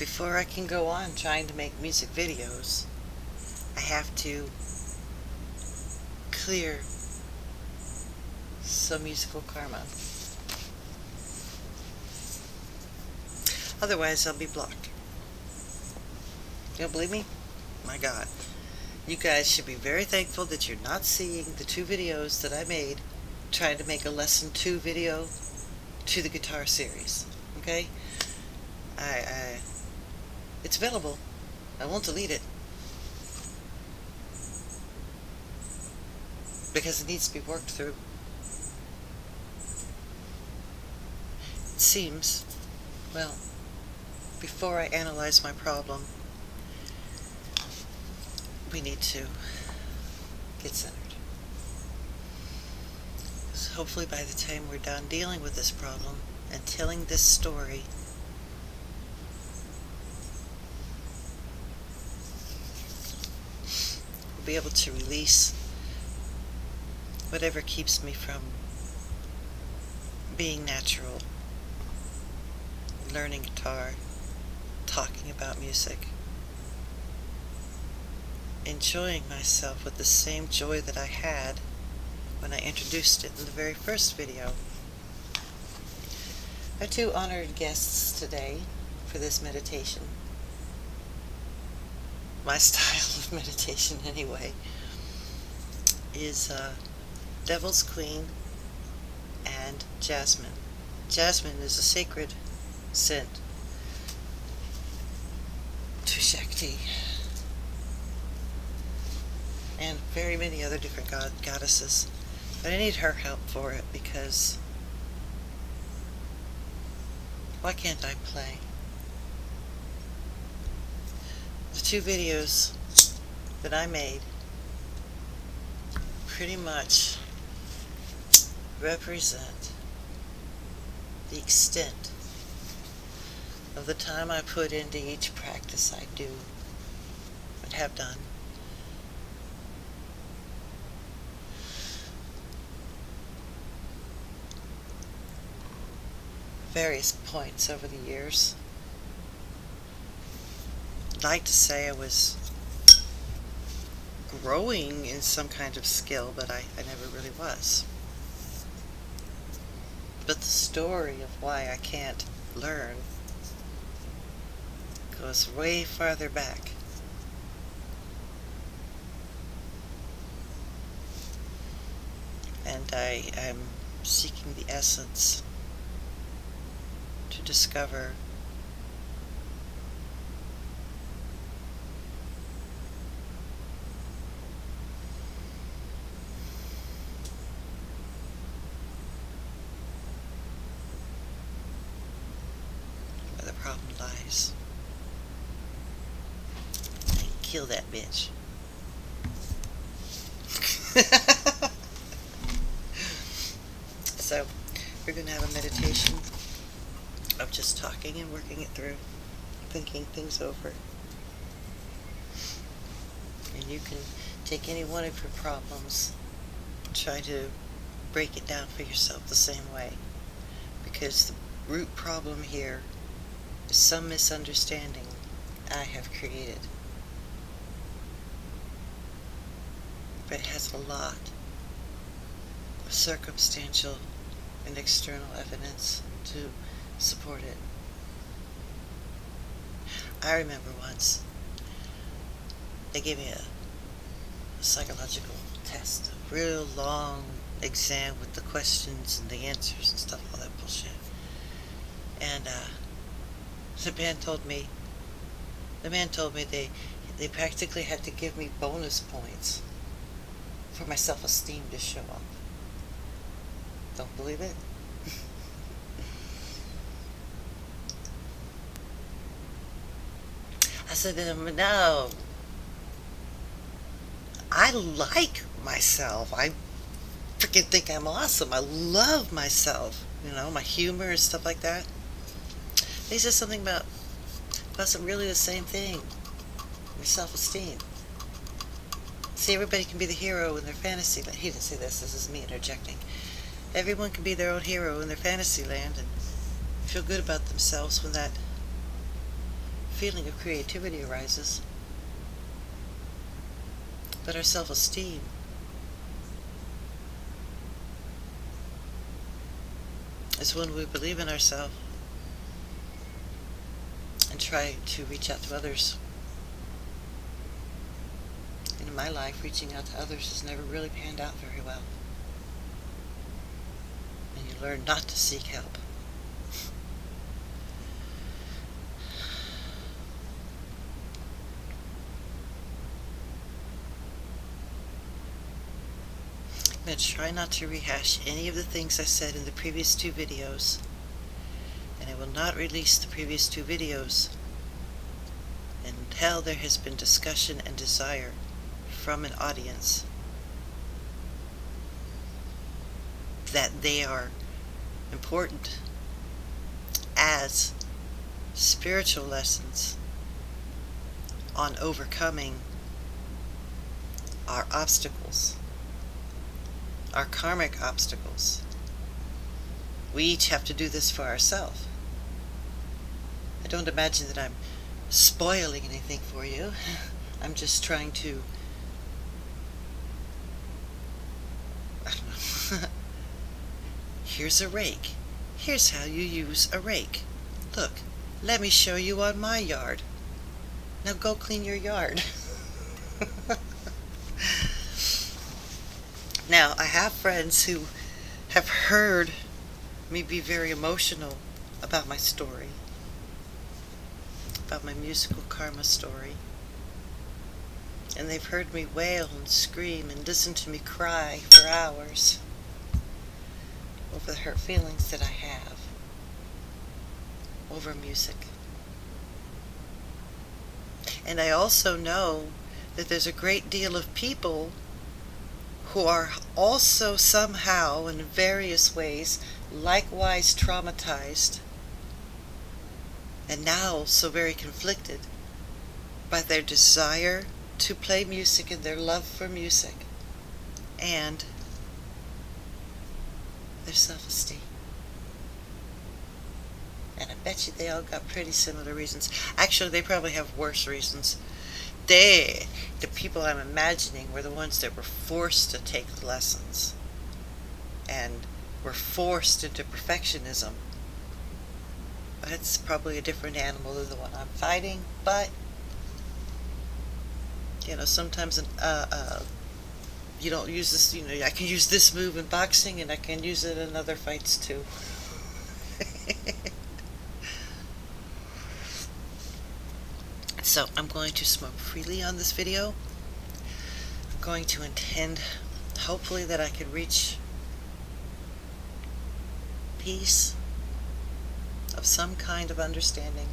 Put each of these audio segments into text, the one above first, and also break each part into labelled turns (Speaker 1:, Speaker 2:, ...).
Speaker 1: before I can go on trying to make music videos, I have to clear some musical karma. Otherwise, I'll be blocked. You don't believe me? My God. You guys should be very thankful that you're not seeing the 2 videos that I made trying to make a lesson 2 video to the guitar series. Okay? It's available. I won't delete it. Because it needs to be worked through. It seems, well, before I analyze my problem, we need to get centered. So hopefully by the time we're done dealing with this problem and telling this story, we'll be able to release whatever keeps me from being natural, learning guitar, talking about music, enjoying myself with the same joy that I had when I introduced it in the very first video. I have 2 honored guests today for this meditation. My style of meditation, anyway, is Devil's Queen and Jasmine. Jasmine is a sacred scent to Shakti and very many other different goddesses. But I need her help for it because why can't I play? The 2 videos that I made pretty much represent the extent of the time I put into each practice I do and have done. Various points over the years. I'd like to say I was growing in some kind of skill, but I never really was. But the story of why I can't learn goes way farther back. And I am seeking the essence to discover where the problem lies. And kill that bitch. So, we're going to have a meditation of just talking and working it through, thinking things over. And you can take any one of your problems, try to break it down for yourself the same way. Because the root problem here is some misunderstanding I have created. But it has a lot of circumstantial and external evidence to support it. I remember once they gave me a psychological test, a real long exam with the questions and the answers and stuff, all that bullshit. And the man told me they practically had to give me bonus points for my self-esteem to show up. Don't believe it? I said to him, no, I like myself. I freaking think I'm awesome. I love myself. You know, my humor and stuff like that. He said something about wasn't really the same thing. Your self-esteem. See, everybody can be the hero in their fantasy land. He didn't say this. This is me interjecting. Everyone can be their own hero in their fantasy land and feel good about themselves when that feeling of creativity arises. But our self-esteem is when we believe in ourselves and try to reach out to others. In my life, reaching out to others has never really panned out very well. And you learn not to seek help. I'm going to try not to rehash any of the things I said in the previous 2 videos, and I will not release the previous 2 videos until there has been discussion and desire from an audience that they are important as spiritual lessons on overcoming our obstacles, our karmic obstacles. We each have to do this for ourselves. I don't imagine that I'm spoiling anything for you. I'm just trying to, I don't know. Here's a rake. Here's how you use a rake. Look, let me show you on my yard. Now go clean your yard. Now, I have friends who have heard me be very emotional about my story, about my musical karma story. And they've heard me wail and scream and listen to me cry for hours over the hurt feelings that I have over music. And I also know that there's a great deal of people who are also somehow, in various ways, likewise traumatized, and now so very conflicted by their desire to play music and their love for music, and their self-esteem. And I bet you they all got pretty similar reasons. Actually, they probably have worse reasons. The people I'm imagining were the ones that were forced to take the lessons and were forced into perfectionism. But it's probably a different animal than the one I'm fighting. But you know, sometimes you don't use this. You know, I can use this move in boxing, and I can use it in other fights too. So I'm going to smoke freely on this video. I'm going to intend, hopefully, that I can reach peace of some kind of understanding,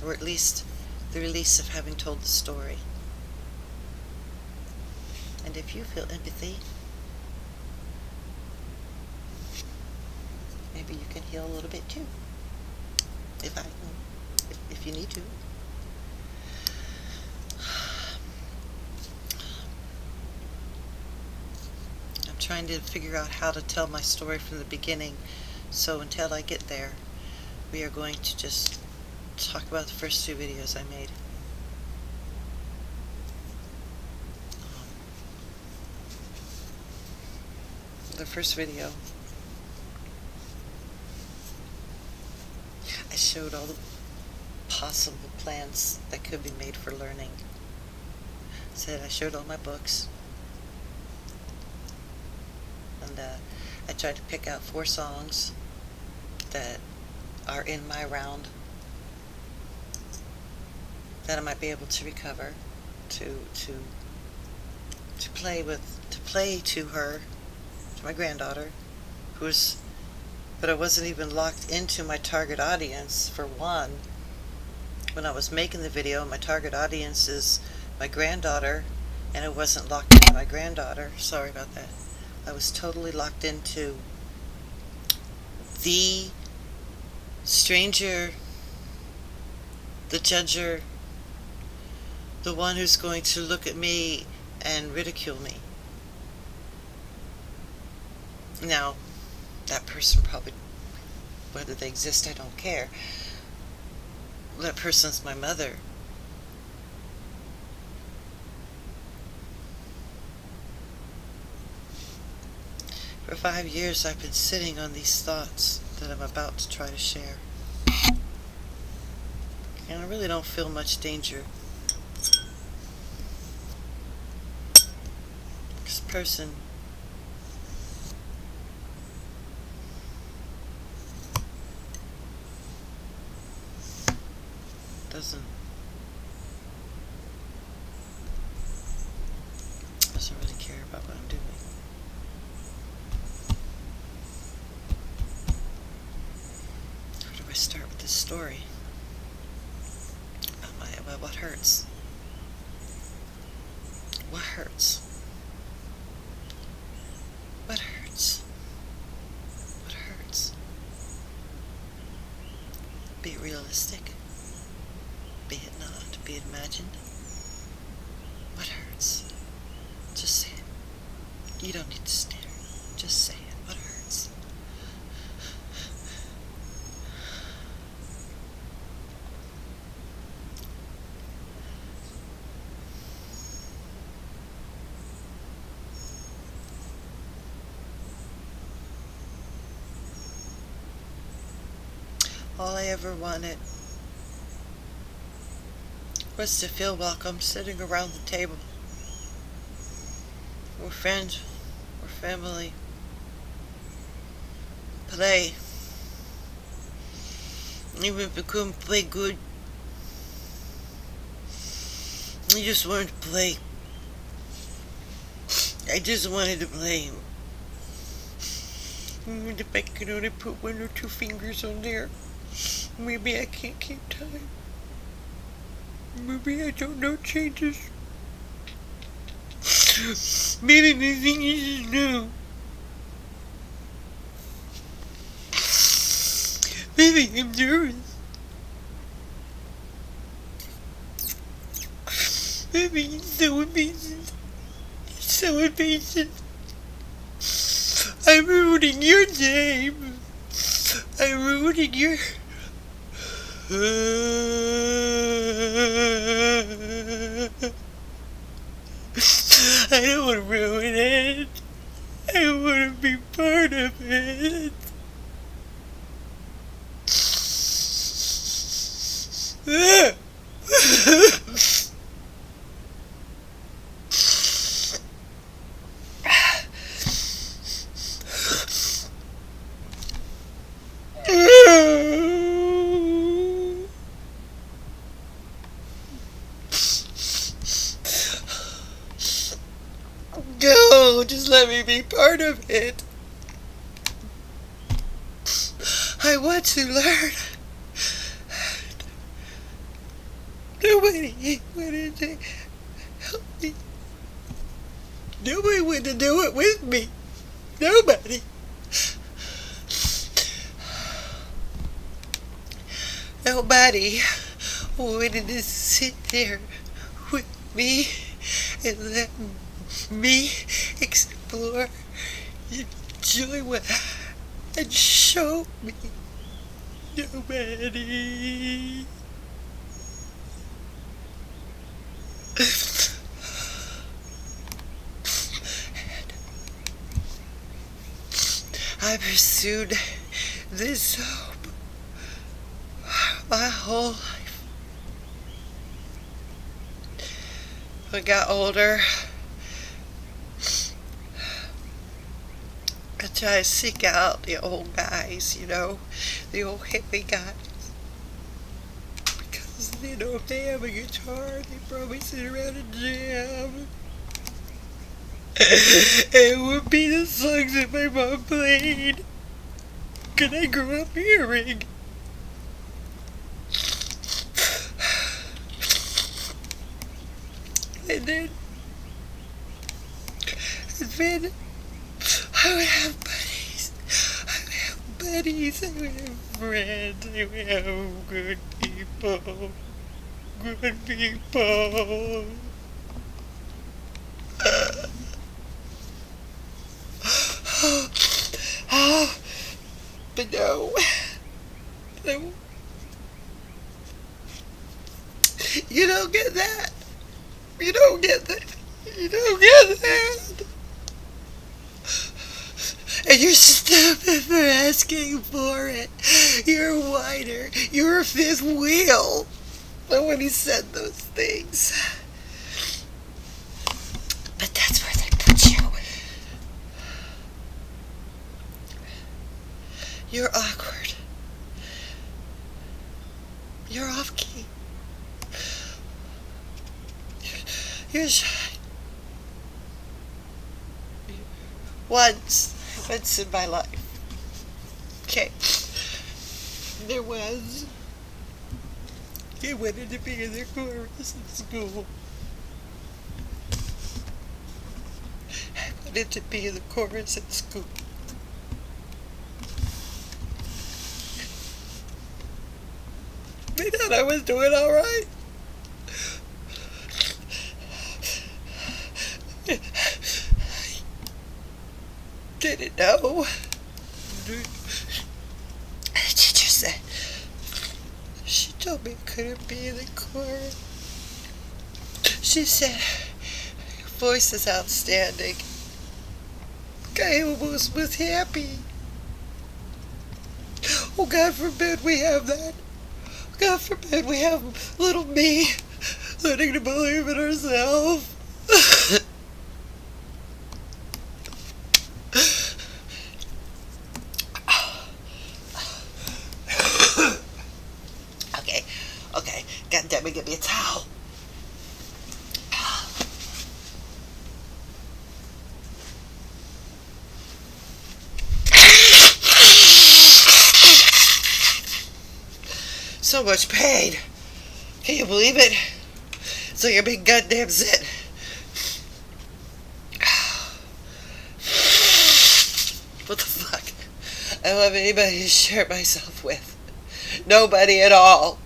Speaker 1: or at least the release of having told the story. And if you feel empathy, maybe you can heal a little bit too. If you need to. I'm trying to figure out how to tell my story from the beginning, so until I get there, we are going to just talk about the first 2 videos I made. The first video, I showed all the possible plans that could be made for learning. I showed all my books, and I tried to pick out 4 songs that are in my round that I might be able to recover, to play to her, to my granddaughter, but I wasn't even locked into my target audience. For one, when I was making the video, my target audience is my granddaughter, and I wasn't locked into my granddaughter. Sorry about that. I was totally locked into the stranger, the judger, the one who's going to look at me and ridicule me. Now, that person probably, whether they exist, I don't care. that person's my mother. For 5 years I've been sitting on these thoughts that I'm about to try to share. And I really don't feel much danger. This person doesn't really care about what I'm doing. Where do I start with this story? About what hurts? What hurts? What hurts? What hurts? Be it realistic. Be it not. Be it imagined. What hurts? Just say it. You don't need to stare. Just say it. What hurts? All I ever wanted was to feel welcome sitting around the table. We're friends, we're family. Play. Even if we couldn't play good, I just wanted to play. I just wanted to play. And if I could only put 1 or 2 fingers on there, maybe I can't keep time. Maybe I don't know changes. Maybe my fingers is no. Maybe I'm nervous. Maybe it's so impatient. It's so impatient. I'm ruining your time. I'm ruining your... I don't want to ruin it. I want to be part of it. No, just let me be part of it. I want to learn. Nobody wanted to help me. Nobody wanted to do it with me. Nobody. Nobody wanted to sit there with me and let me explore, enjoy what, and show me. Nobody. I pursued this hope my whole life. When I got older, I tried to seek out the old guys, you know, the old hippie guys. Because, you know, if they have a guitar, they probably sit around and jam. It would be the songs that my mom played. Because I grew up hearing. And then I would have buddies. I would have buddies. I would have friends. I would have good people. Good people. But no. You don't get that. You don't get that. You don't get that. And you're stupid for asking for it. You're a whiner. You're a fifth wheel. But when he said those things. But that's where they put you. You're awkward. You're off key. You're shy. Once in my life. Okay. There was. He wanted to be in the chorus in school. I wanted to be in the chorus at school. They thought I was doing alright. Didn't know. The teacher said, she told me I couldn't be in the chorus. She said, your voice is outstanding. I almost was happy. Oh, God forbid we have that. God forbid we have little me learning to believe in herself. Okay. God damn it, give me a towel. So much pain. Can you believe it? It's like a big goddamn zit. What the fuck? I don't have anybody to share myself with. Nobody at all.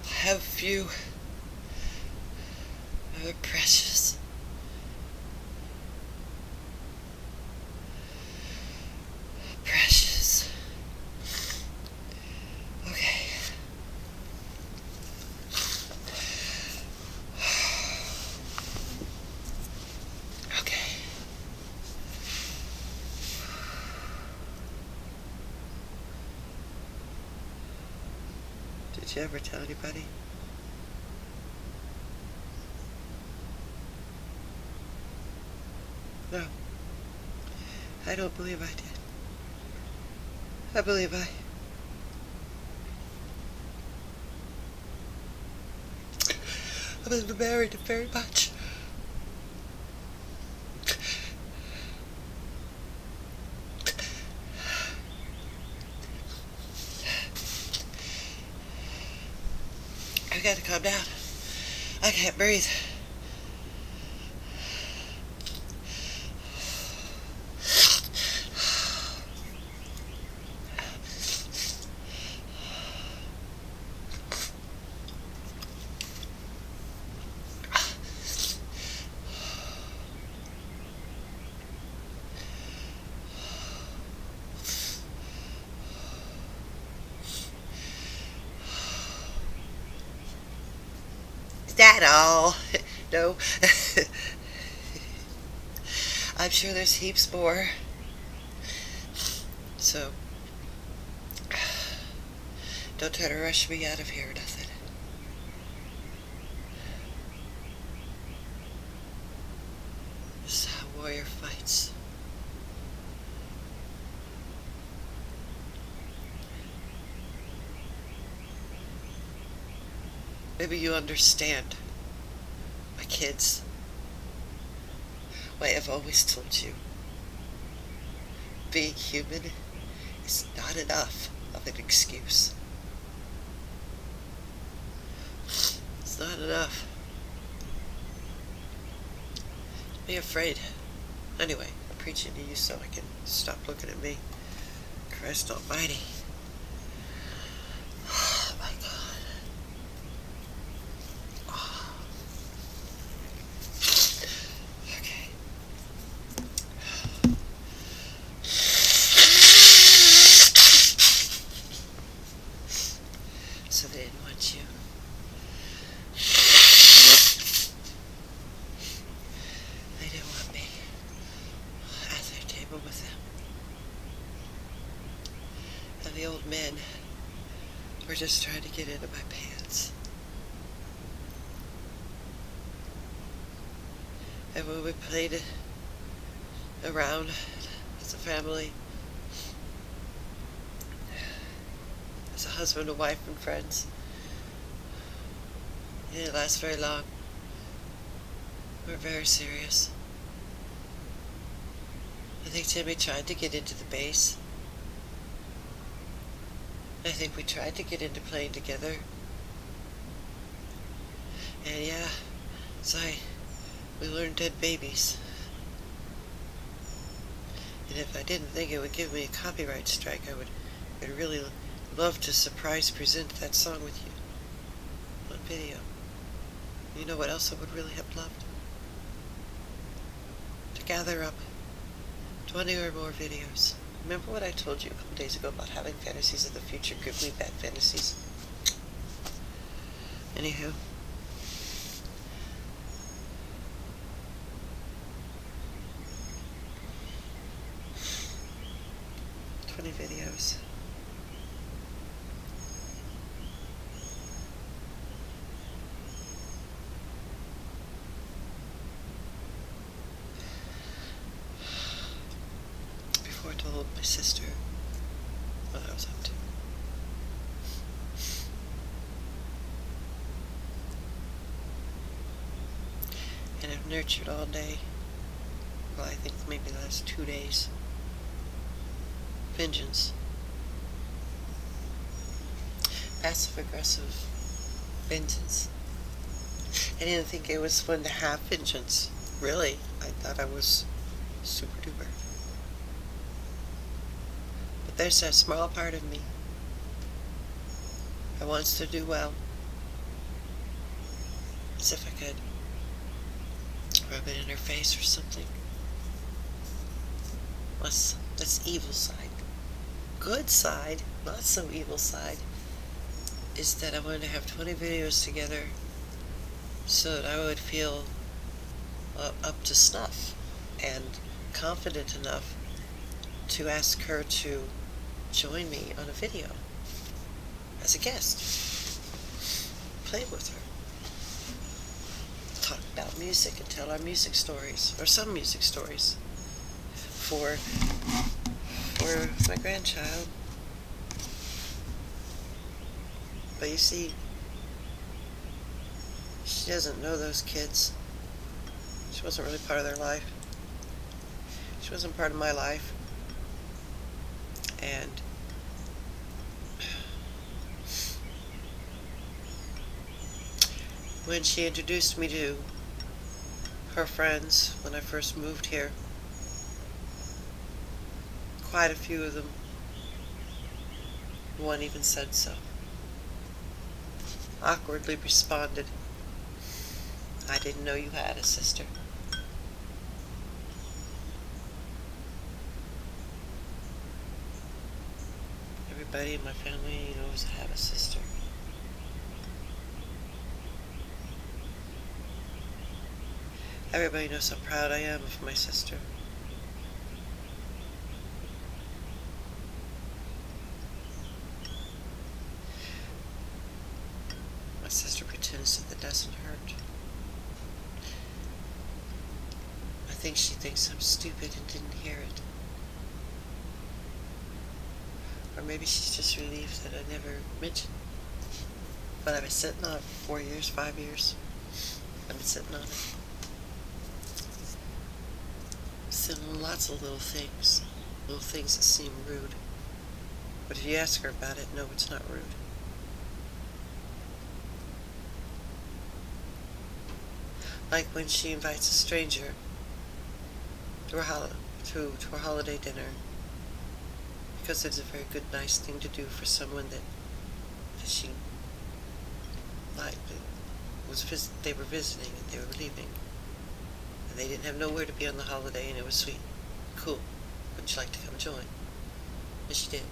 Speaker 1: I have few. They're precious. Precious. Okay. Okay. Did you ever tell anybody? No. I don't believe I did. I believe I've been married very much. I gotta calm down. I can't breathe. Is that all? No. I'm sure there's heaps more. So, don't try to rush me out of here or nothing. This is how a warrior fights. Maybe you understand, my kids, why I've always told you. Being human is not enough of an excuse. It's not enough. Be afraid. Anyway, I'm preaching to you so I can stop looking at me. Christ almighty. Oh my God. Oh. Okay. the old men were just trying to get into my pants. And when we played around as a family, as a husband and wife and friends, it didn't last very long. We were very serious. I think Timmy tried to get into the bass. I think we tried to get into playing together. And yeah, so we learned Dead Babies. And if I didn't think it would give me a copyright strike, I'd really love to surprise present that song with you on video. You know what else I would really have loved? To gather up 20 or more videos. Remember what I told you a couple days ago about having fantasies of the future give me bad fantasies? Anywho. Videos. Before I told my sister what I was up to. And I've nurtured all day. Well, I think maybe the last 2 days. Vengeance. Passive-aggressive vengeance. I didn't think it was fun to have vengeance. Really, I thought I was super duper. But there's that small part of me that wants to do well. As if I could rub it in her face or something. That's evil side. Good side, not so evil side, is that I wanted to have 20 videos together so that I would feel up to snuff and confident enough to ask her to join me on a video as a guest. Play with her. Talk about music and tell our music stories, or some music stories, for my grandchild. But you see, she doesn't know those kids. She wasn't really part of their life. She wasn't part of my life. And when she introduced me to her friends when I first moved here, quite a few of them, one even said so, awkwardly responded, "I didn't know you had a sister." Everybody in my family knows I have a sister. Everybody knows how proud I am of my sister. My sister pretends that it doesn't hurt. I think she thinks I'm stupid and didn't hear it. Or maybe she's just relieved that I never mentioned it. But I've been sitting on it for 4 years, 5 years. I've been sitting on it. Sitting on lots of little things that seem rude. But if you ask her about it, no, it's not rude. Like when she invites a stranger to her holiday dinner, because it's a very good, nice thing to do for someone that she liked. They were visiting and they were leaving, and they didn't have nowhere to be on the holiday, and it was sweet, cool. Would you like to come join? And she did.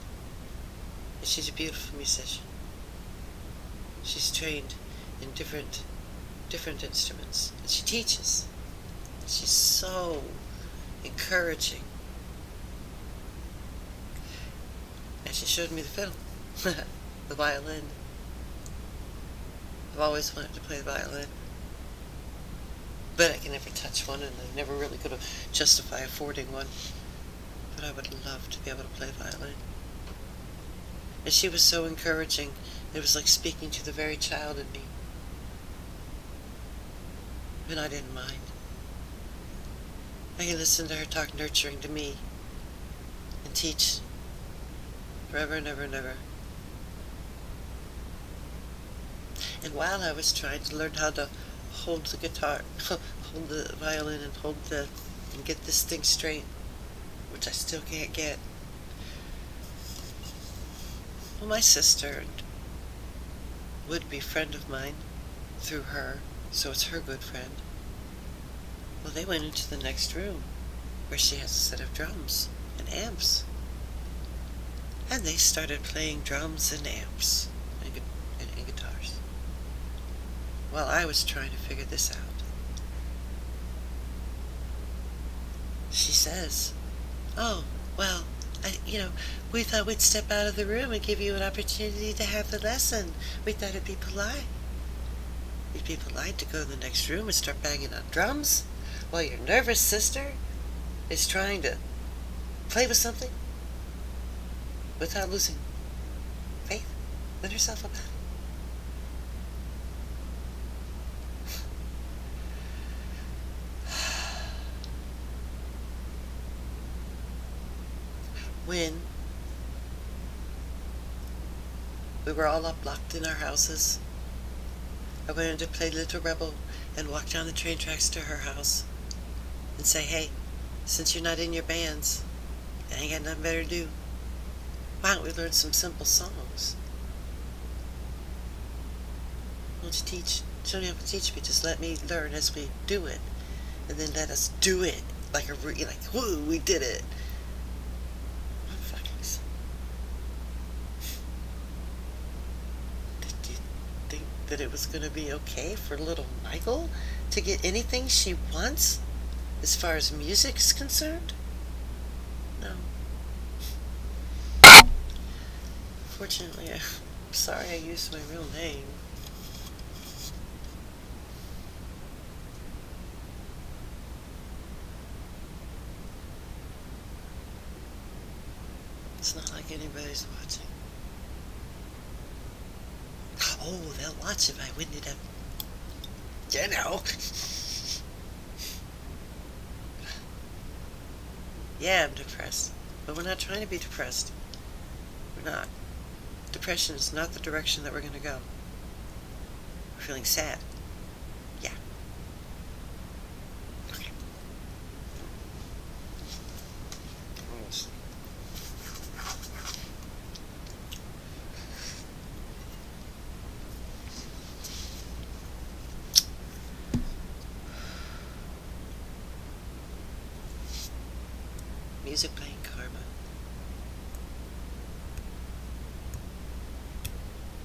Speaker 1: And she's a beautiful musician. She's trained in different instruments, and she teaches. She's so encouraging. and she showed me the fiddle, the violin. I've always wanted to play the violin, but I can never touch one, and I never really could justify affording one. But I would love to be able to play the violin. And she was so encouraging. It was like speaking to the very child in me. And I didn't mind. I could listen to her talk nurturing to me and teach forever and ever and ever. And while I was trying to learn how to hold the guitar, hold the violin and get this thing straight, which I still can't get. Well, my sister, would-be friend of mine, through her, so it's her good friend. Well, they went into the next room, where she has a set of drums and amps. And they started playing drums and amps and guitars. While I was trying to figure this out. She says, "Oh, well, we thought we'd step out of the room and give you an opportunity to have the lesson. We thought it'd be polite. It'd be polite to go to the next room and start banging on drums while your nervous sister is trying to play with something without losing faith in herself about it." When we were all up locked in our houses, I went in to play Little Rebel and walk down the train tracks to her house and say, "Hey, since you're not in your bands and I ain't got nothing better to do, why don't we learn some simple songs? Why don't you teach? You don't have to teach me, just let me learn as we do it, and then let us do it like whoo, we did it." Did you think that it was going to be okay for little Michael to get anything she wants as far as music is concerned? No. Fortunately, I'm sorry I used my real name. It's not like anybody's watching. Oh, they'll watch if I win it up. You know. Yeah, I'm depressed. But we're not trying to be depressed. We're not. Depression is not the direction that we're going to go. We're feeling sad. Yeah. Okay. Music playing karma.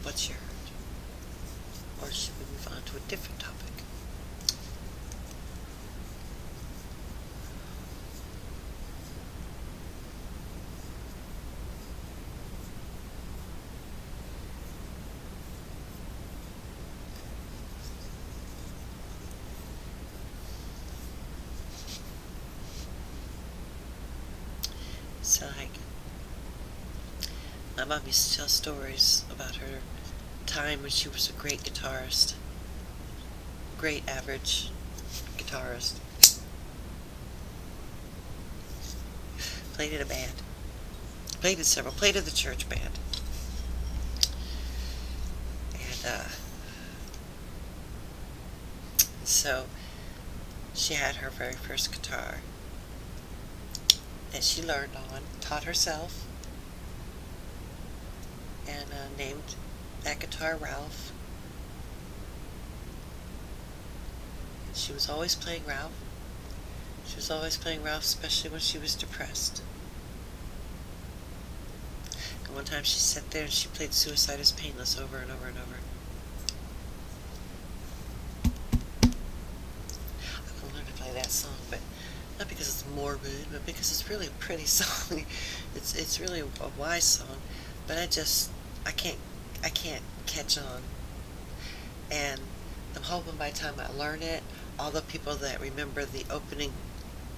Speaker 1: What's your hurt? Or should we move on to a different topic? So my mom used to tell stories about her time when she was a great guitarist. Great average guitarist. Played in a band. Played in several. Played in the church band. And so she had her very first guitar that she learned on, taught herself, and named that guitar Ralph. And she was always playing Ralph. She was always playing Ralph, especially when she was depressed. And one time she sat there and she played Suicide is Painless over and over and over. I want to learn to play that song, but because it's morbid, but because it's really a pretty song. It's really a wise song. but I can't, I can't catch on. And I'm hoping by the time I learn it, all the people that remember the opening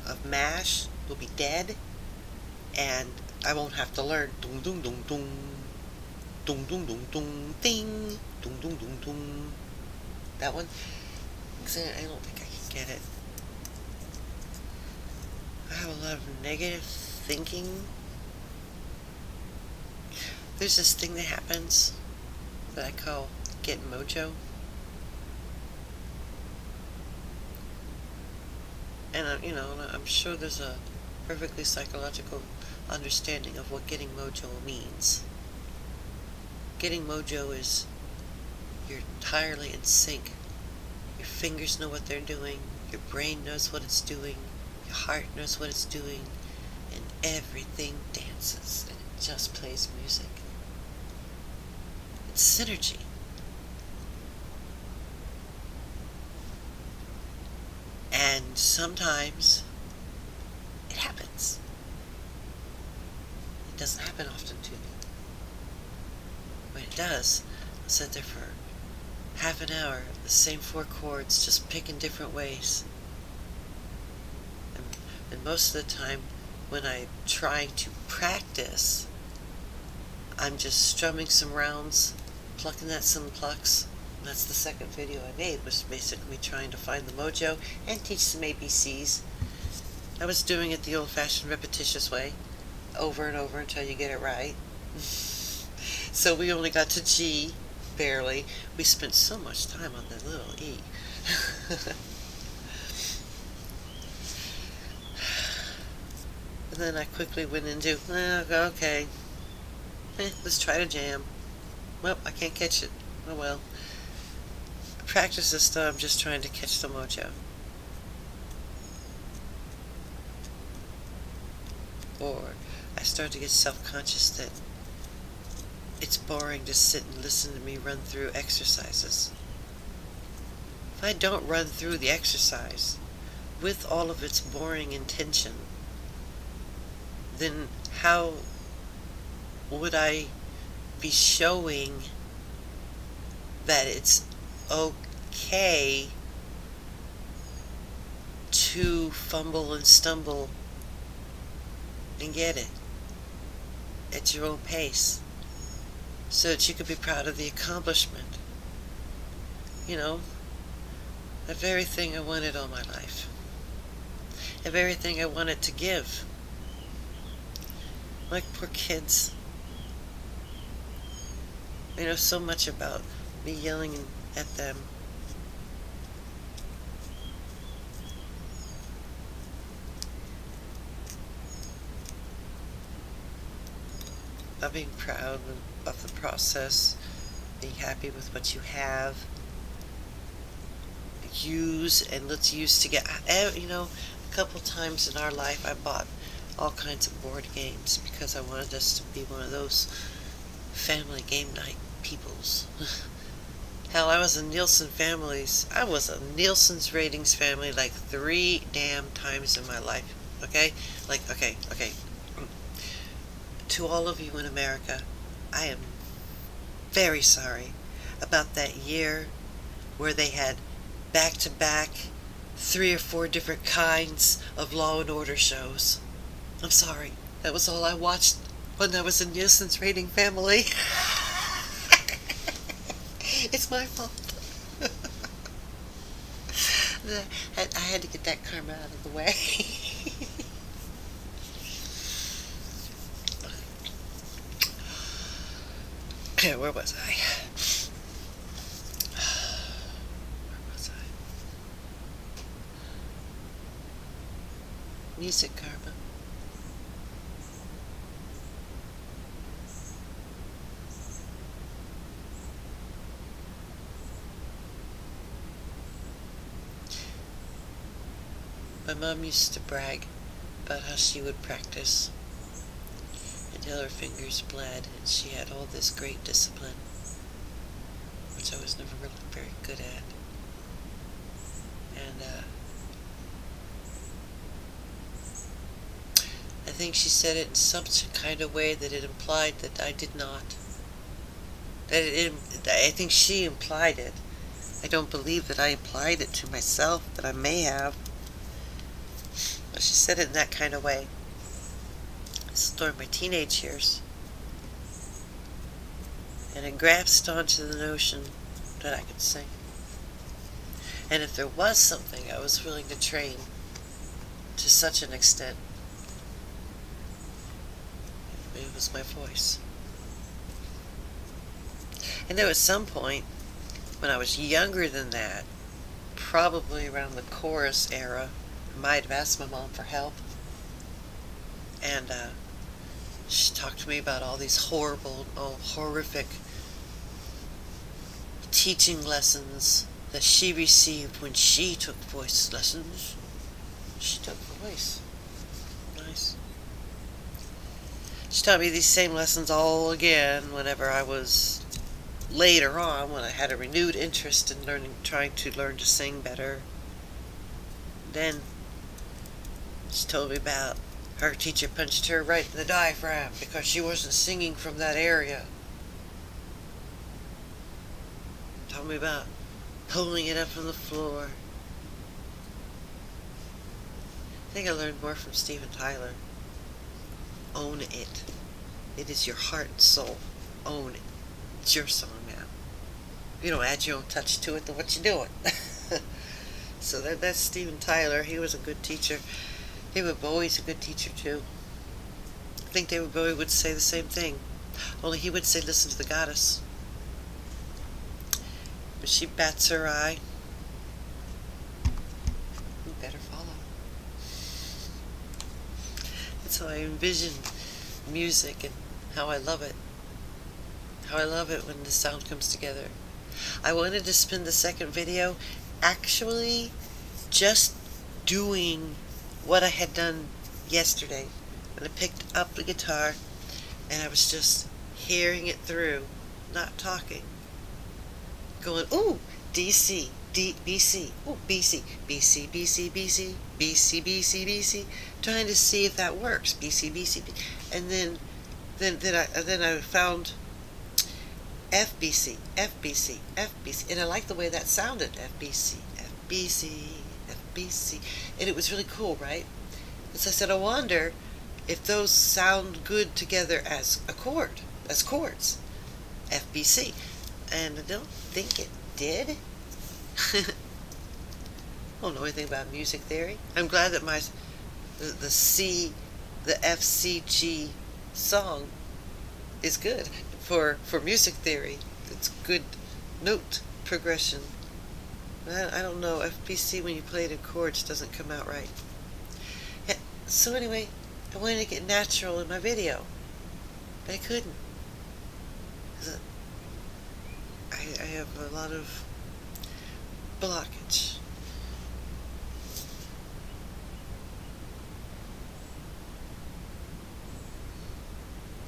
Speaker 1: of MASH will be dead, and I won't have to learn dum dum dum dum dum dum dum dum ding dum dum dum dum. That one, because I don't think I can get it. I have a lot of negative thinking. There's this thing that happens that I call get mojo. And I'm sure there's a perfectly psychological understanding of what getting mojo means. Getting mojo is you're entirely in sync. Your fingers know what they're doing, your brain knows what it's doing, your heart knows what it's doing, and everything dances and it just plays music. It's synergy. And sometimes it happens. It doesn't happen often to me. When it does, I'll sit there for half an hour, the same 4 chords, just picking different ways. And most of the time, when I'm trying to practice, I'm just strumming some rounds, plucking at some plucks. And that's the second video I made, was basically trying to find the mojo and teach some ABCs. I was doing it the old-fashioned repetitious way, over and over until you get it right. So we only got to G, barely. We spent so much time on the little E. And then I quickly went into, okay, let's try to jam. Well, I can't catch it. Oh well. Practice this stuff, I'm just trying to catch the mojo. Or I start to get self-conscious that it's boring to sit and listen to me run through exercises. If I don't run through the exercise with all of its boring intention, then how would I be showing that it's okay to fumble and stumble and get it at your own pace, so that you could be proud of the accomplishment? You know, the very thing I wanted all my life, the very thing I wanted to give. Like poor kids. I know so much about me yelling at them. About being proud of the process, being happy with what you have. Let's use together. A couple times in our life I bought all kinds of board games because I wanted us to be one of those family game night peoples. Hell, I was in Nielsen's ratings family like 3 damn times in my life. Okay? Okay. To all of you in America, I am very sorry about that year where they had back-to-back 3 or 4 different kinds of Law and Order shows. I'm sorry. That was all I watched when I was in Nielsen's rating family. It's my fault. I had to get that karma out of the way. Where was I? Music karma. My mom used to brag about how she would practice until her fingers bled, and she had all this great discipline, which I was never really very good at. And I think she said it in such a kind of way that it implied that I did not. I think she implied it. I don't believe that I implied it to myself, but I may have. But she said it in that kind of way. This is during my teenage years. And it grasped onto the notion that I could sing. And if there was something I was willing to train to such an extent, it was my voice. And there was some point when I was younger than that, probably around the chorus era, I might have asked my mom for help. And she talked to me about all these horrific teaching lessons that she received when she took voice lessons. She took voice. Nice. She taught me these same lessons all again whenever I was later on, when I had a renewed interest in trying to learn to sing better. Then she told me about her teacher punched her right in the diaphragm because she wasn't singing from that area. Told me about pulling it up from the floor. I think I learned more from Steven Tyler. Own it. It is your heart and soul. Own it. It's your song now. If you don't add your own touch to it, then what you doing? So that's Steven Tyler. He was a good teacher. David Bowie's a good teacher too. I think David Bowie would say the same thing. Only he would say, listen to the goddess. When she bats her eye, you better follow. That's how I envision music and how I love it. How I love it when the sound comes together. I wanted to spend the second video actually just doing what I had done yesterday. When I picked up the guitar and I was just hearing it through, not talking. Going, ooh, DC, BC, ooh, BC, BC, BC, BC, BC, BC, BC, trying to see if that works. BC, BC, and then I found FBC, FBC, FBC, and I liked the way that sounded. FBC, FBC, FBC, and it was really cool, right? And so I said, I wonder if those sound good together as chords, FBC, and I don't think it did. I don't know anything about music theory. I'm glad that the FCG song is good for music theory. It's good note progression. I don't know, FBC when you play it in chords doesn't come out right. Yeah, so anyway, I wanted to get natural in my video, but I couldn't. I have a lot of blockage.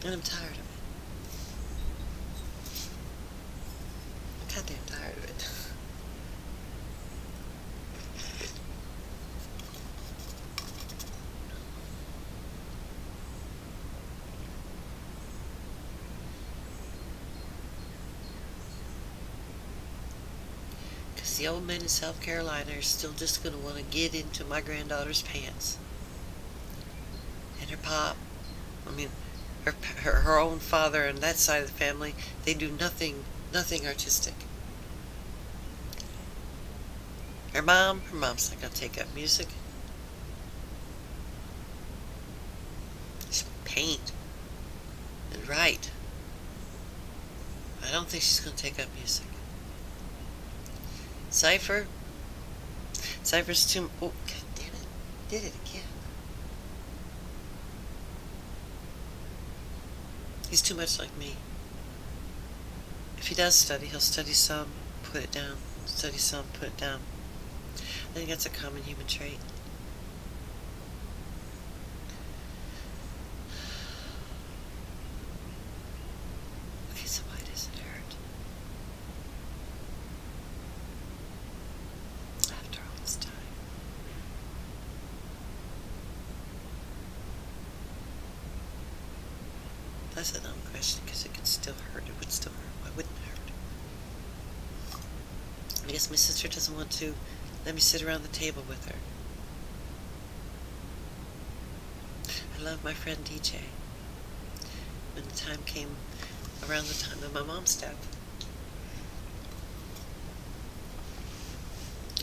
Speaker 1: And I'm tired of it. I'm goddamn tired of it. The old men in South Carolina are still just going to want to get into my granddaughter's pants. And her pop, her own father and that side of the family, they do nothing artistic. Her mom's not going to take up music. She paint and write. I don't think she's going to take up music. Cypher's too... Oh, god damn it. Did it again. He's too much like me. If he does study, he'll study some, put it down. Study some, put it down. I think that's a common human trait. Okay, so why does it hurt? After all this time. That's a dumb question because it could still hurt. It would still hurt. Why wouldn't it hurt? I guess my sister doesn't want to let me sit around the table with her. I love my friend DJ. When the time came around the time of my mom's death,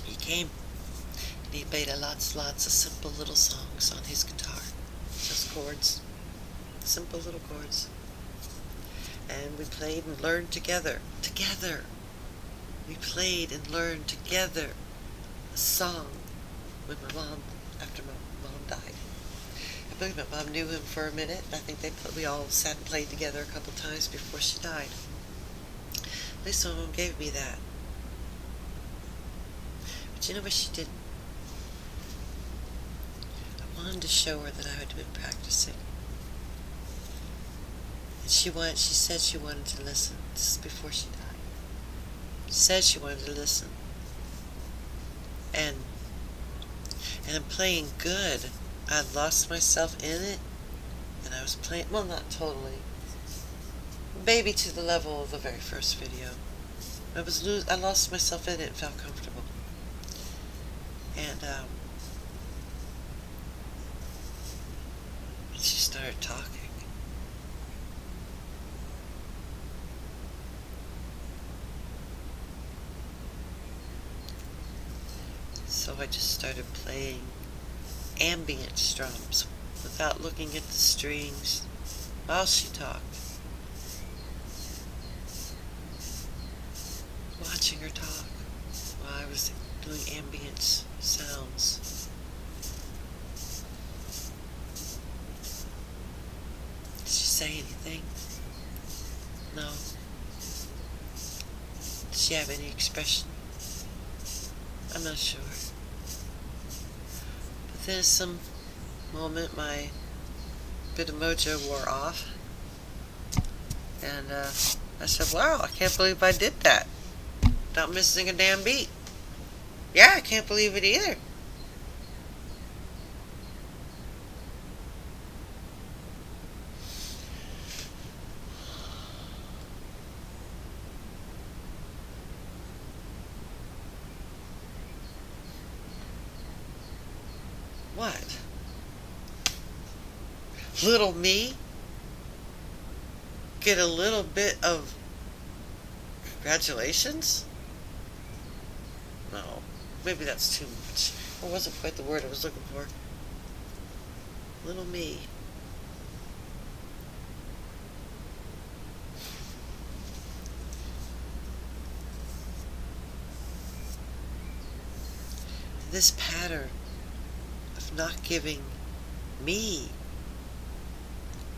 Speaker 1: he came and he played lots of simple little songs on his guitar. Just chords. Simple little chords. And we played and learned together. Together! We played and learned together a song when after my mom died. I believe my mom knew him for a minute. I think we all sat and played together a couple times before she died. At least my mom gave me that. But you know what she did? I wanted to show her that I had been practicing. And she said she wanted to listen. This is before she died. She said she wanted to listen. And I'm playing good. I'd lost myself in it, and I was playing, well, not totally, maybe to the level of the very first video. I lost myself in it and felt comfortable. And she started talking. So I just started playing ambient strums without looking at the strings while she talked. Watching her talk while I was doing ambient sounds. Did she say anything? No. Did she have any expression? I'm not sure. But then some moment my bit of mojo wore off. And I said, wow, I can't believe I did that without missing a damn beat. Yeah, I can't believe it either. What? Little me? Get a little bit of congratulations? No, maybe that's too much. It wasn't quite the word I was looking for. Little me. This pattern of not giving me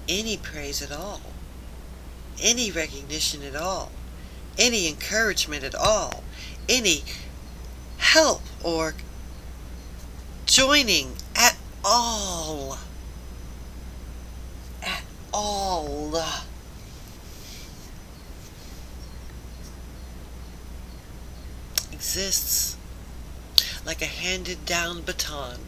Speaker 1: any praise at all, any recognition at all, any encouragement at all, any help or joining at all, exists like a handed down baton.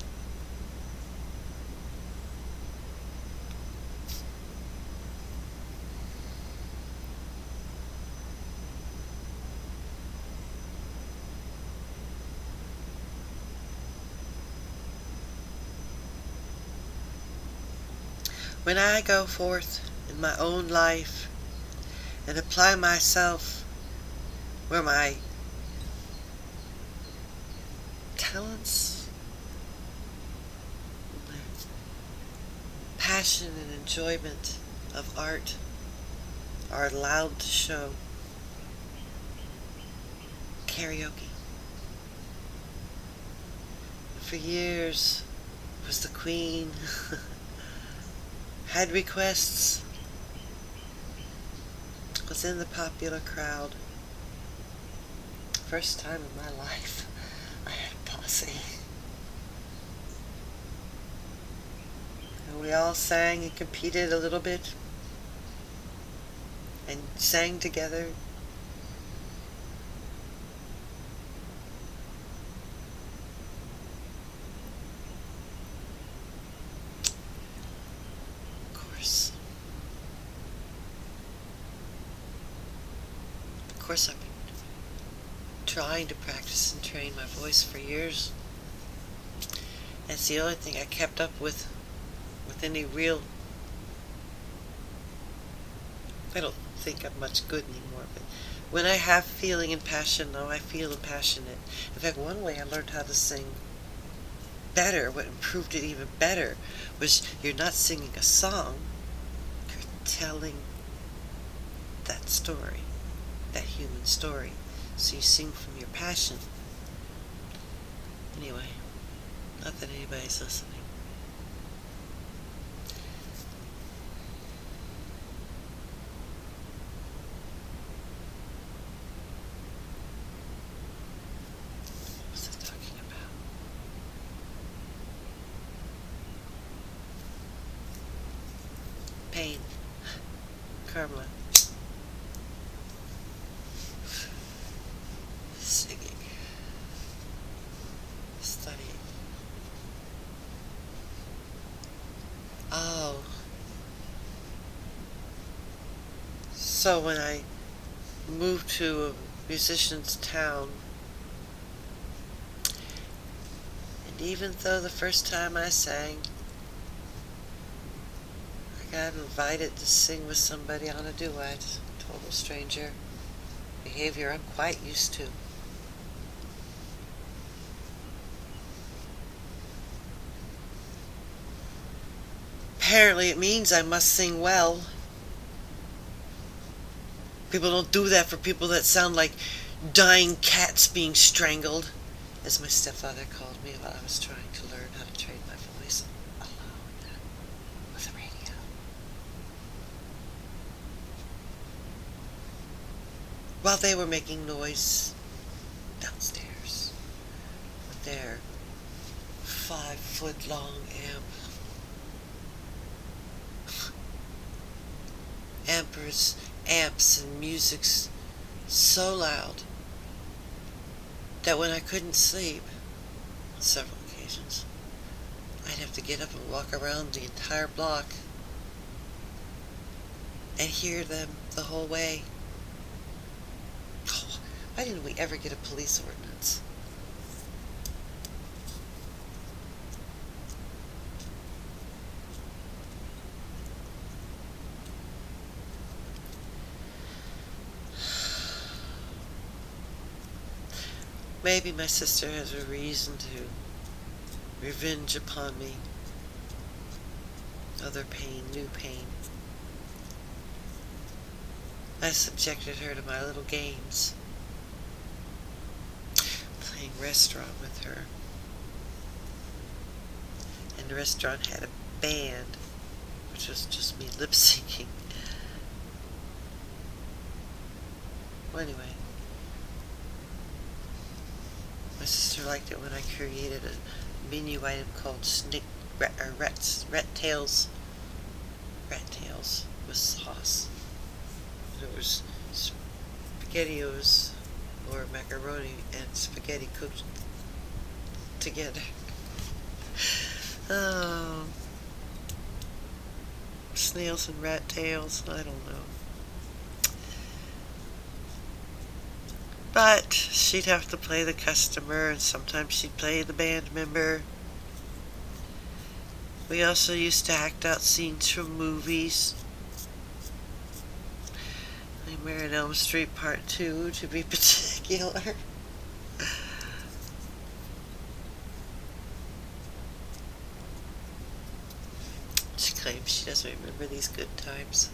Speaker 1: When I go forth in my own life and apply myself where my talents, my passion and enjoyment of art are allowed to show. Karaoke. For years was the queen. Had requests, was in the popular crowd. First time in my life I had a posse. And we all sang and competed a little bit and sang together. course, I've been trying to practice and train my voice for years. And it's the only thing I kept up with any real... I don't think I'm much good anymore, but when I have feeling and passion, though, I feel passionate. In fact, one way I learned how to sing better, what improved it even better, was you're not singing a song, you're telling that story, that human story. So you sing from your passion. Anyway, not that anybody's listening. What was I talking about? Pain. Karma. Singing. Studying. Oh. So when I moved to a musician's town, and even though the first time I sang, I got invited to sing with somebody on a duet, total stranger, behavior I'm quite used to. Apparently it means I must sing well. People don't do that for people that sound like dying cats being strangled, as my stepfather called me while I was trying to learn how to train my voice alone with a radio. While they were making noise downstairs with their 5-foot-long amp. Amps and music's so loud that when I couldn't sleep, on several occasions, I'd have to get up and walk around the entire block and hear them the whole way. Oh, why didn't we ever get a police ordinance? Maybe my sister has a reason to revenge upon me. Other pain, new pain. I subjected her to my little games. Playing restaurant with her. And the restaurant had a band, which was just me lip syncing. Well, anyway. My sister liked it when I created a menu item called rat tails with sauce. There was SpaghettiOs or macaroni and spaghetti cooked together. Oh, snails and rat tails, I don't know. But she'd have to play the customer, and sometimes she'd play the band member. We also used to act out scenes from movies. Nightmare on Elm Street Part 2, to be particular. She claims she doesn't remember these good times.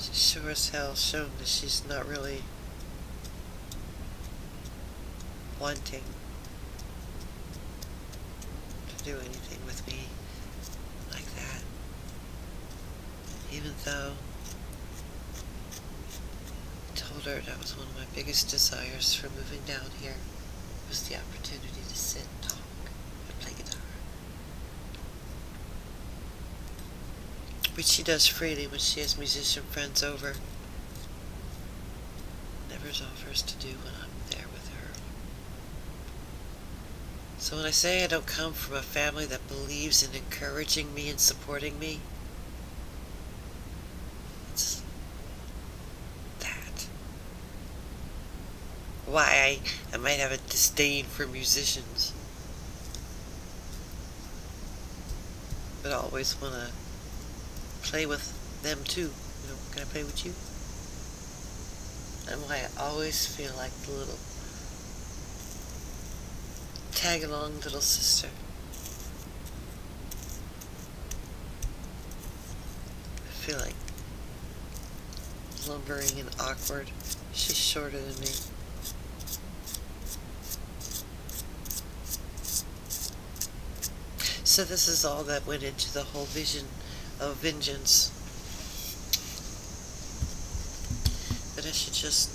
Speaker 1: She's sure as hell shown that she's not really wanting to do anything with me like that. Even though I told her that was one of my biggest desires for moving down here, was the opportunity to sit and talk and play guitar. Which she does freely when she has musician friends over. Never offers to do when I'm there with her. So when I say I don't come from a family that believes in encouraging me and supporting me, it's that. Why I might have a disdain for musicians, but I always want to play with them too. You know, can I play with you? And why I always feel like the little tag-along little sister. I feel like lumbering and awkward. She's shorter than me. So this is all that went into the whole vision of vengeance. That I should just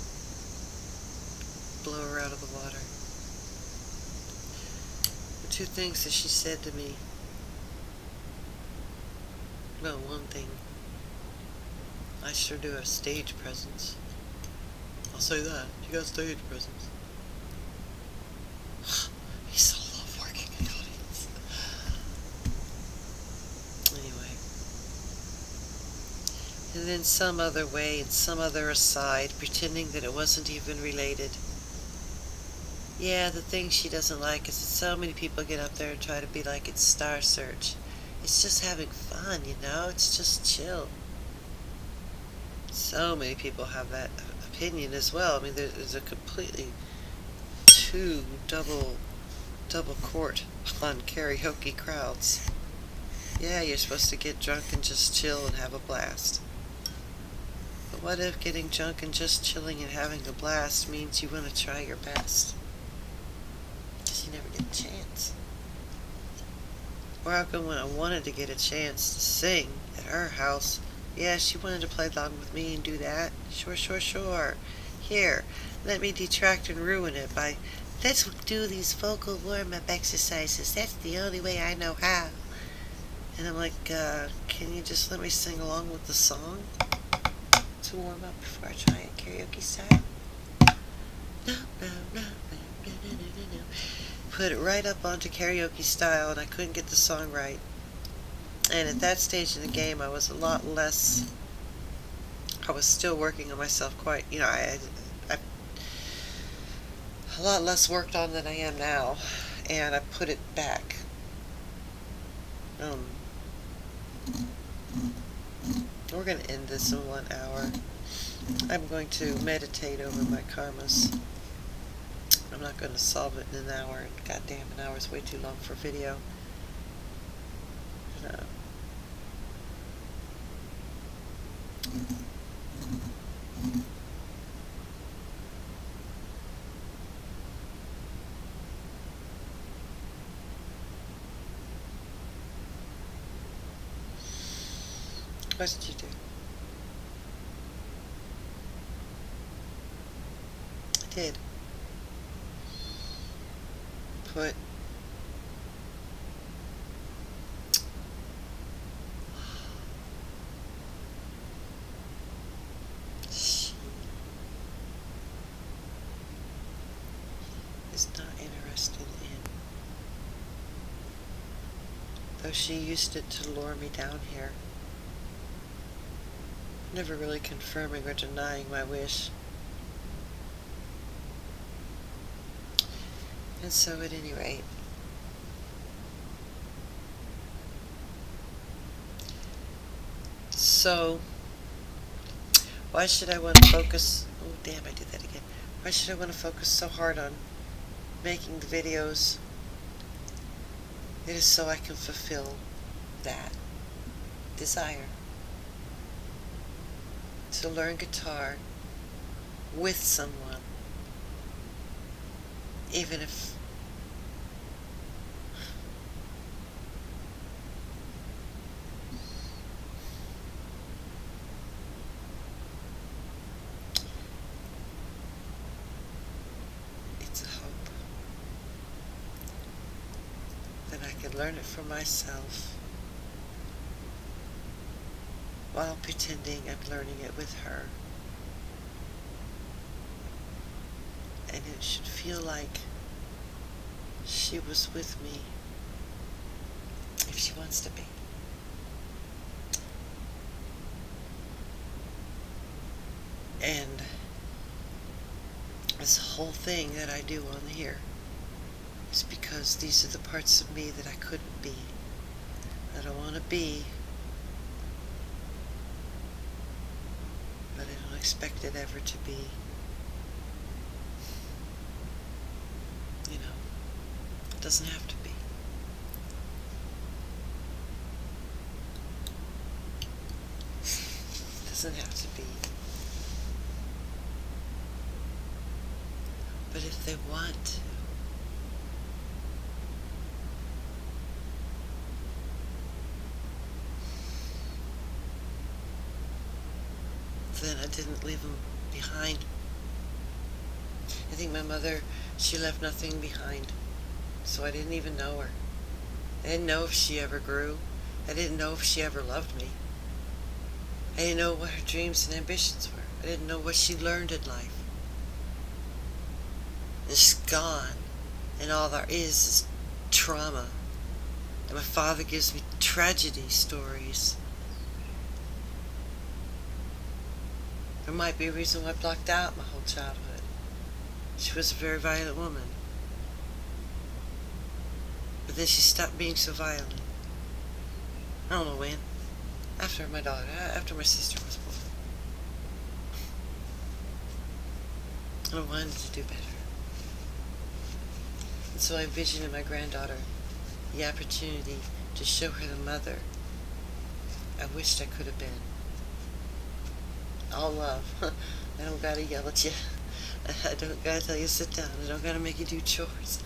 Speaker 1: blow her out of the water. The two things that she said to me. Well, one thing. I sure do have stage presence. I'll say that. You got stage presence. You so love working in the audience. Anyway. And then some other way and some other aside, pretending that it wasn't even related. Yeah, the thing she doesn't like is that so many people get up there and try to be like it's Star Search. It's just having fun, you know? It's just chill. So many people have that opinion as well. I mean, there's a completely double court on karaoke crowds. Yeah, you're supposed to get drunk and just chill and have a blast. But what if getting drunk and just chilling and having a blast means you want to try your best? Because you never get a chance. Or how come when I wanted to get a chance to sing at her house, yeah, she wanted to play along with me and do that. Sure. Here, let me detract and ruin it by, let's do these vocal warm-up exercises. That's the only way I know how. And I'm like, can you just let me sing along with the song to warm up before I try it karaoke style? No. Put it right up onto karaoke style, and I couldn't get the song right. And at that stage in the game, I was a lot less. I was still working on myself quite. You know, I a lot less worked on than I am now, and I put it back. We're going to end this in 1 hour. I'm going to meditate over my karmas. I'm not going to solve it in an hour. Goddamn, an hour is way too long for video. What did you do? I did. Put is not interested in, though she used it to lure me down here, never really confirming or denying my wish. And so at any rate, so why should I want to focus, oh damn, I did that again. Why should I want to focus so hard on making the videos? It is so I can fulfill that desire to learn guitar with someone, even if it's a hope that I can learn it for myself while pretending I'm learning it with her. And it should feel like she was with me if she wants to be. And this whole thing that I do on here is because these are the parts of me that I couldn't be. I don't want to be, but I don't expect it ever to be. You know, it doesn't have to be. It doesn't have to be. But if they want to, then I didn't leave them behind. I think my mother, she left nothing behind, so I didn't even know her. I didn't know if she ever grew. I didn't know if she ever loved me. I didn't know what her dreams and ambitions were. I didn't know what she learned in life. It's gone, and all there is trauma. And my father gives me tragedy stories. There might be a reason why I blocked out my whole childhood. She was a very violent woman. But then she stopped being so violent. I don't know when. After my daughter, after my sister was born. And I wanted to do better. And so I envisioned in my granddaughter the opportunity to show her the mother I wished I could have been. All love. I don't gotta yell at you. I don't gotta tell you to sit down. I don't gotta make you do chores.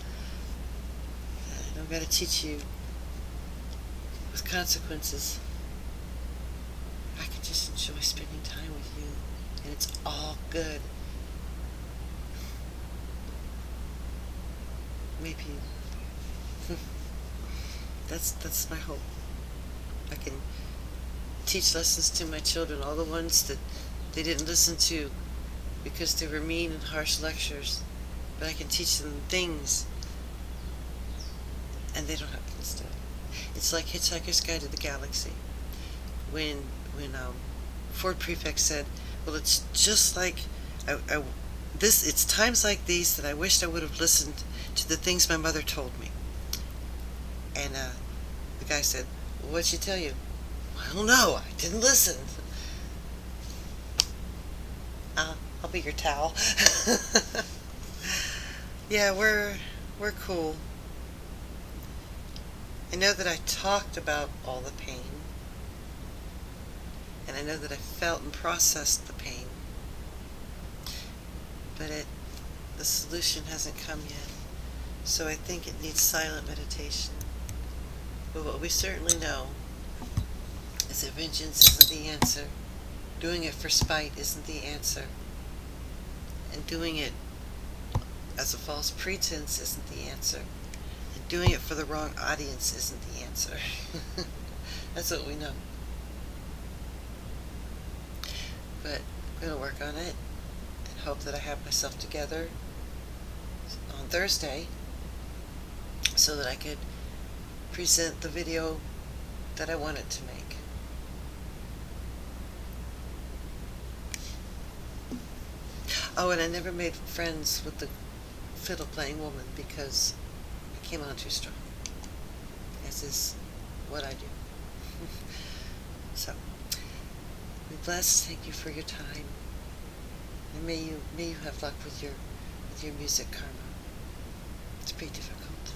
Speaker 1: I don't gotta teach you with consequences. I can just enjoy spending time with you, and it's all good. Maybe that's my hope. I can teach lessons to my children, all the ones that they didn't listen to because they were mean and harsh lectures, but I can teach them things, and they don't have to listen. It's like Hitchhiker's Guide to the Galaxy. When Ford Prefect said, "Well, it's just like it's times like these that I wished I would have listened to the things my mother told me." And the guy said, "Well, what'd she tell you?" "I don't know. I didn't listen." I'll be your towel. Yeah, we're cool. I know that I talked about all the pain, and I know that I felt and processed the pain, but the solution hasn't come yet. So I think it needs silent meditation. But what we certainly know is that vengeance isn't the answer. Doing it for spite isn't the answer. And doing it as a false pretense isn't the answer. And doing it for the wrong audience isn't the answer. That's what we know. But I'm going to work on it and hope that I have myself together on Thursday so that I could present the video that I wanted to make. Oh, and I never made friends with the fiddle playing woman because I came on too strong, as is what I do. So, be blessed. Thank you for your time, and may you have luck with your music karma. It's pretty difficult.